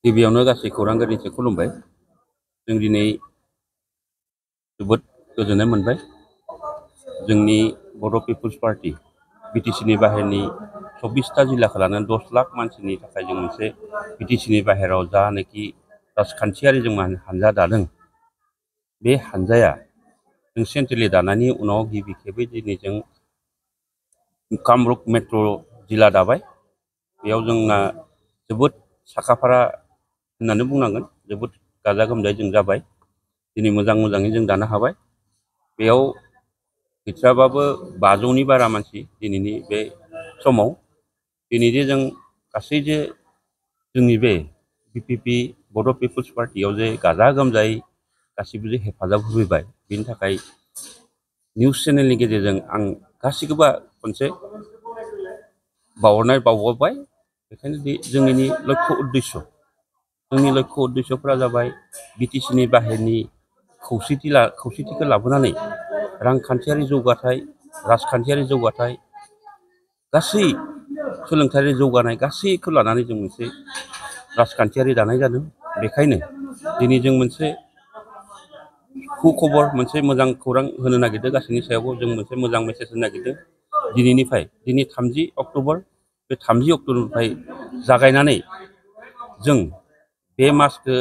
गिबियावनो गासै खौरांगिरिखौ खुलुमबाय। जों दिनै जोबोद गोजोननाय मोनबाय। जोंनि बर' पिपुल्स पार्टी बिटिसिनि बाहेरनि 24टा जिल्लाखौ लानानै 10 लाख मानसिनि थाखाय जों मोनसे बिटिसिनि बाहेराव जानाखि राजखान्थियारि जों हानजा दादों, बे हानजाया जों सेन्ट्रेलि दानायनि उनाव गिबि खेबै दिनै जों कामरुप मेट्र' जिल्ला दाबाय। बेयाव जोंना जोबोद साखाफारा होननानै बुंनांगोन, जोबोद गाजा गोमजायै जों जाबाय। दिनै मोजाङै जों दानो हाबाय। बेयाव गैथ्राबाबो 500नि बारा मानसि दिनैनि बे समाव। दिनै जे जों गासै जे जोंनि बे BPP बर' पिपुल्स पार्टियाव जे गाजा गोमजायै गासिबो जे हेफाजाब होफैबाय, बेनि थाखाय निउस चेनेलनि गेजेरजों आं गासैखौबो खनसे बावहरबाय। बेखायनो जोंनि लक्ष्य उद्देश्य, जोंनि लक्ष्य उद्देश्यफोरा जाबाय बिटिसिनि बाहेरनि खौसेथिखौ लाबोनानै रांखान्थियारि जौगाथाय, राजखान्थियारि जौगाथाय, गासै सोलोंथायारि जौगानाय गासैखौ लानानै जों मोनसे राजखान्थियारि दानाय जादों। बेखायनो दिनै जों मोनसे सुखबर, मोनसे मोजां खौरां होनो नागिरदों। गासैनि सायावबो जों मोनसे मोजां मेसेज होनो नागिरदों। दिनै 30 अक्ट'बर, बे 30 अक्ट'बरनिफ्राय जागायनानै जों बे मासखौ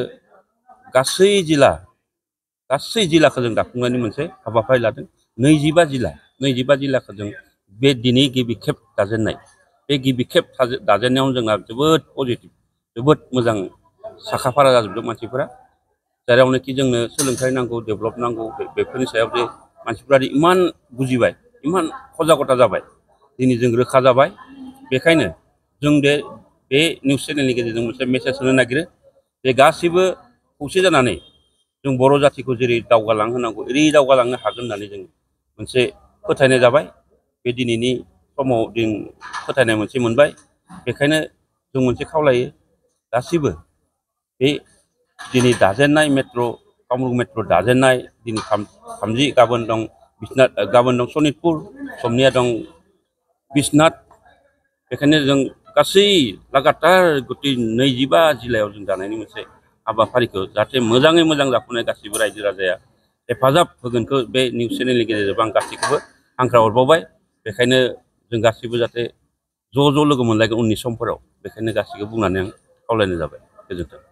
गासै जिल्लाखौ जों दाफुंनायनि मोनसे हाबाफारि लादों। 25 जिल्लाखौ जों बे दिनै गिबि खेब दाजेननाय। बे गिबि खेब दाजेननायावनो जोंना जोबोद पजिटिभ, जोबोद मोजां साखाफारा जाजोबदों मानसिफोरा। जेरावनोखि जोंनो सोलोंथाइ नांगौ, डेभेलप नांगौ, बेफोरनि सायाव जे मानसिफ्रा इमान बुजिबाय, इमान सजागता जाबाय, दिनै जों रोखा जाबाय। बेखायनो जों बे निउस चेनेलनि गेजेरजों मोनसे मेसेज होनो नागिरो जे गासैबो खौसे जानानै जों बर' जाथिखौ जेरै दावगालांहोनांगौ ओरै दावगालांनो हागोन होननानै जों मोनसे फोथायनाय जाबाय। बे दिनैनि समाव जों फोथायनाय मोनसे मोनबाय। बेखायनो जों मोनसे खावलायो, गासिबो बे दिनै दाजेननाय कामरुप मेट्र' दाजेननाय दिनै 30, गाबोन दं सनितपुर, समनिया दं बिश्वनाथ। बेखायनो जों गासै लागातार गथै 25 जिल्लायाव जों दानायनि मोनसे हाबाफारिखौ जाहाथे मोजाङै मोजां जाफुंनाय गासैबो रायजो राजाया हेफाजाब होगोनखौ बे निउस चेनेलनि गेजेरजों आं गासैखौबो हांख्रायहरबावबाय। बेखायनो जों गासैबो जाहाथे ज' लोगो मोनलायगोन उननि समफोराव, बेखायनो गासैखौबो बुंनानै आं खावलायनाय जाबाय। गोजोन्थों।